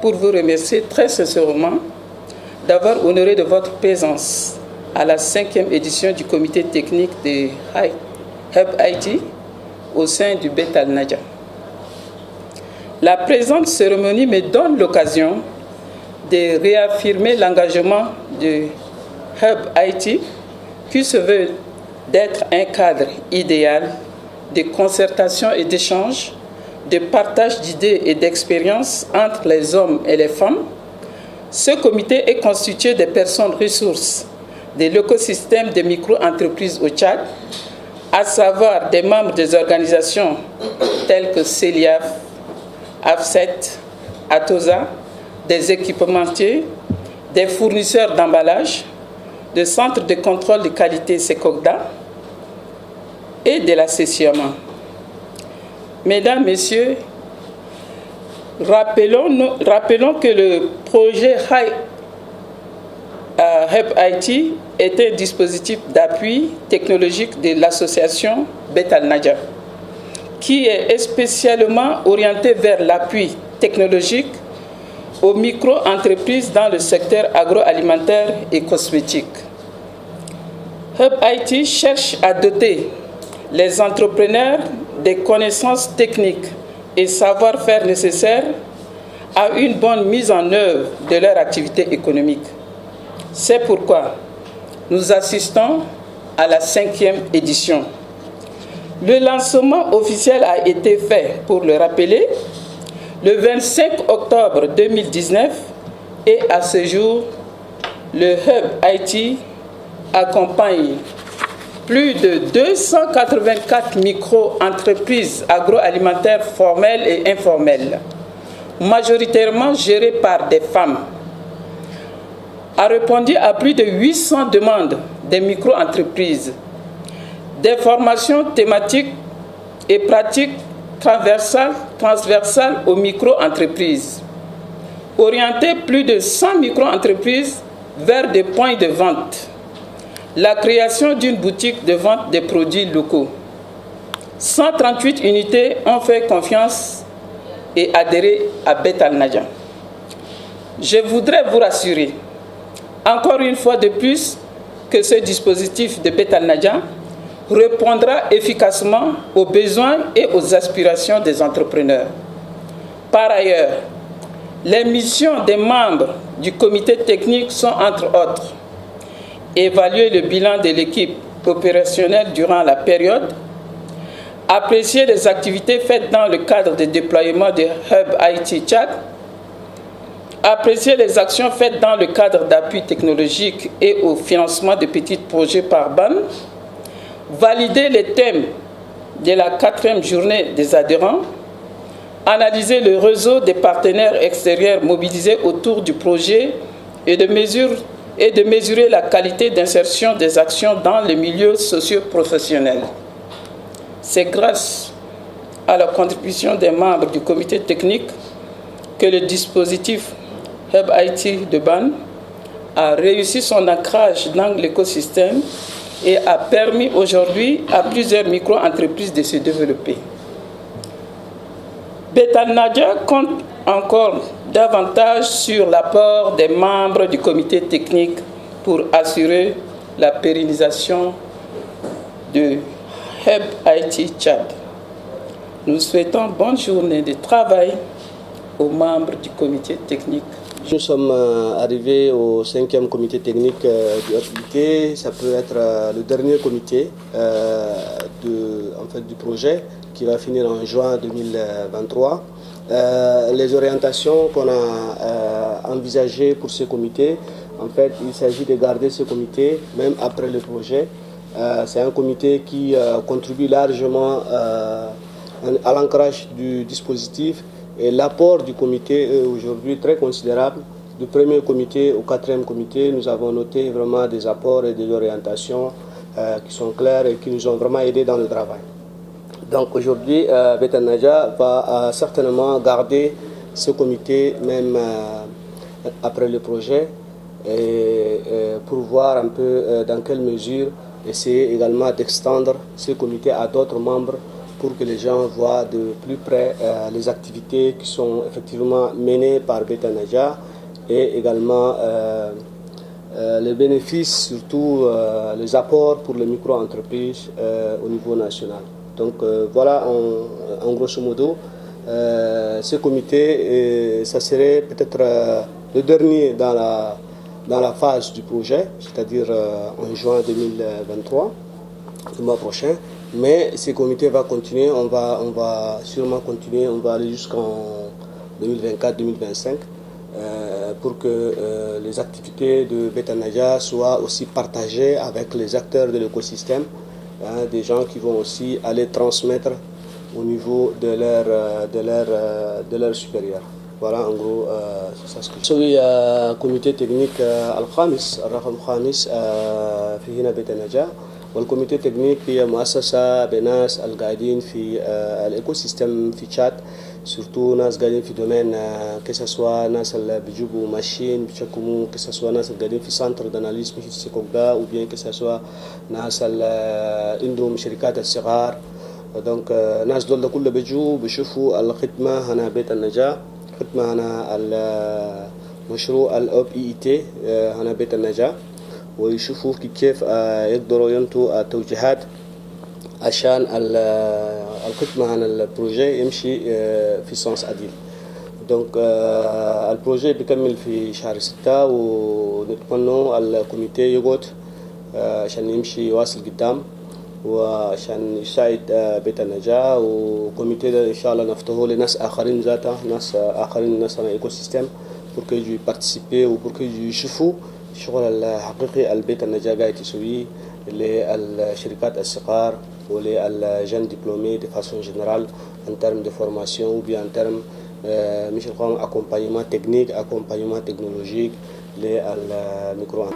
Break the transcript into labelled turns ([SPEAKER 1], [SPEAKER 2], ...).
[SPEAKER 1] pour vous remercier très sincèrement d'avoir honoré de votre présence à la 5e édition du comité technique de Hub IT au sein du Bet Al Nadja. La présente cérémonie me donne l'occasion de réaffirmer l'engagement de Hub IT qui se veut d'être un cadre idéal de concertation et d'échange, de partage d'idées et d'expériences entre les hommes et les femmes. Ce comité est constitué de personnes ressources de l'écosystème des micro-entreprises au Tchad, à savoir des membres des organisations telles que CELIAF, AFSET, ATOSA, des équipementiers, des fournisseurs d'emballage, des centres de contrôle de qualité SECOGDA et de la CCMA. Mesdames, Messieurs, rappelons que le projet Hub IT est un dispositif d'appui technologique de l'association Bet Al Nadja, qui est spécialement orienté vers l'appui technologique aux micro-entreprises dans le secteur agroalimentaire et cosmétique. Hub IT cherche à doter les entrepreneurs des connaissances techniques et savoir-faire nécessaires à une bonne mise en œuvre de leur activité économique. C'est pourquoi nous assistons à la 5e édition. Le lancement officiel a été fait, pour le rappeler, le 25 octobre 2019 et à ce jour, le Hub IT accompagne plus de 284 micro-entreprises agroalimentaires formelles et informelles, majoritairement gérées par des femmes, a répondu à plus de 800 demandes des micro-entreprises, des formations thématiques et pratiques transversales aux micro-entreprises, orienté plus de 100 micro-entreprises vers des points de vente, la création d'une boutique de vente des produits locaux. 138 unités ont fait confiance et adhéré à Bet Al Nadja. Je voudrais vous rassurer, encore une fois de plus, que ce dispositif de Bet Al Nadja répondra efficacement aux besoins et aux aspirations des entrepreneurs. Par ailleurs, les missions des membres du comité technique sont, entre autres, évaluer le bilan de l'équipe opérationnelle durant la période, apprécier les activités faites dans le cadre de déploiement de Hub IT Tchad, apprécier les actions faites dans le cadre d'appui technologique et au financement de petits projets par BAN, valider les thèmes de la 4e journée des adhérents, analyser le réseau des partenaires extérieurs mobilisés autour du projet et de mesurer la qualité d'insertion des actions dans les milieux socio-professionnels. C'est grâce à la contribution des membres du comité technique que le dispositif Hub IT de BAN a réussi son ancrage dans l'écosystème et a permis aujourd'hui à plusieurs micro-entreprises de se développer. Bet Al Nadja compte encore davantage sur l'apport des membres du comité technique pour assurer la pérennisation de Hub IT Tchad. Nous souhaitons bonne journée de travail aux membres du comité technique.
[SPEAKER 2] Nous sommes arrivés au 5e comité technique du HUT. Ça peut être le dernier comité du projet qui va finir en juin 2023. Les orientations qu'on a envisagées pour ce comité, en fait, il s'agit de garder ce comité même après le projet. C'est un comité qui contribue largement à l'ancrage du dispositif. Et l'apport du comité est aujourd'hui très considérable. Du premier comité au 4e comité, nous avons noté vraiment des apports et des orientations qui sont claires et qui nous ont vraiment aidés dans le travail. Donc aujourd'hui, Bet Al Nadja va certainement garder ce comité même après le projet et pour voir un peu dans quelle mesure essayer également d'extendre ce comité à d'autres membres pour que les gens voient de plus près les activités qui sont effectivement menées par Beit Naja et également les bénéfices, surtout les apports pour les micro-entreprises au niveau national. Donc voilà en grosso modo ce comité, ça serait peut-être le dernier dans la phase du projet, c'est-à-dire en juin 2023, le mois prochain. Mais ce comité va continuer, on va sûrement continuer, on va aller jusqu'en 2024-2025 pour que les activités de Beit Naja soient aussi partagées avec les acteurs de l'écosystème, des gens qui vont aussi aller transmettre au niveau de leur supérieur. Voilà en gros c'est ça ce que نسوي كوميتي تكنيك الخامس الرقم الخامس في هنا بيت النجاة. والكوميتي التكنيك هي مؤسسة بناس القاعدين في الايكو سيستم في تشاد، سورتو ناس قاعدين في دومين كسسوا ناس اللي بيجيبوا ماشين بيشكموا، كسسوا ناس اللي قاعدين في سنتر داناليز في سيكوكدا، وبين كسسوا ناس اللي عندهم شركات الصغار. دونك ناس دول كله بيجوا بيشوفوا الخدمة هنا بيت النجاة، خدمة هنا المشروع الأوب إي تي هنا بيت النجاة، ويشوفوا كيف يقدروا ينتوا التوجيهات عشان الخدمة هنا البروجي يمشي في سنس عديل. دونك البروجي بيكمل في شهر 6 ونتمنى الكوميتي يقعد عشان يمشي واصل قدام وعشان يساعد بيت النجاة. وكوميتي ده إن شاء الله نفتحه لناس آخرين ذاته، ناس آخرين ناس على إيكو سيستم pour que يجوا يبارتيسيبي وبور que يشوفوا الشغل الحقيقي البيت النجاة قاعد يسويه للشركات الصغار وللجين ديبلومي دي فاسون جينيرال en termes de formation ou bien en termes مش accompagnement technique, accompagnement technologique للميكرو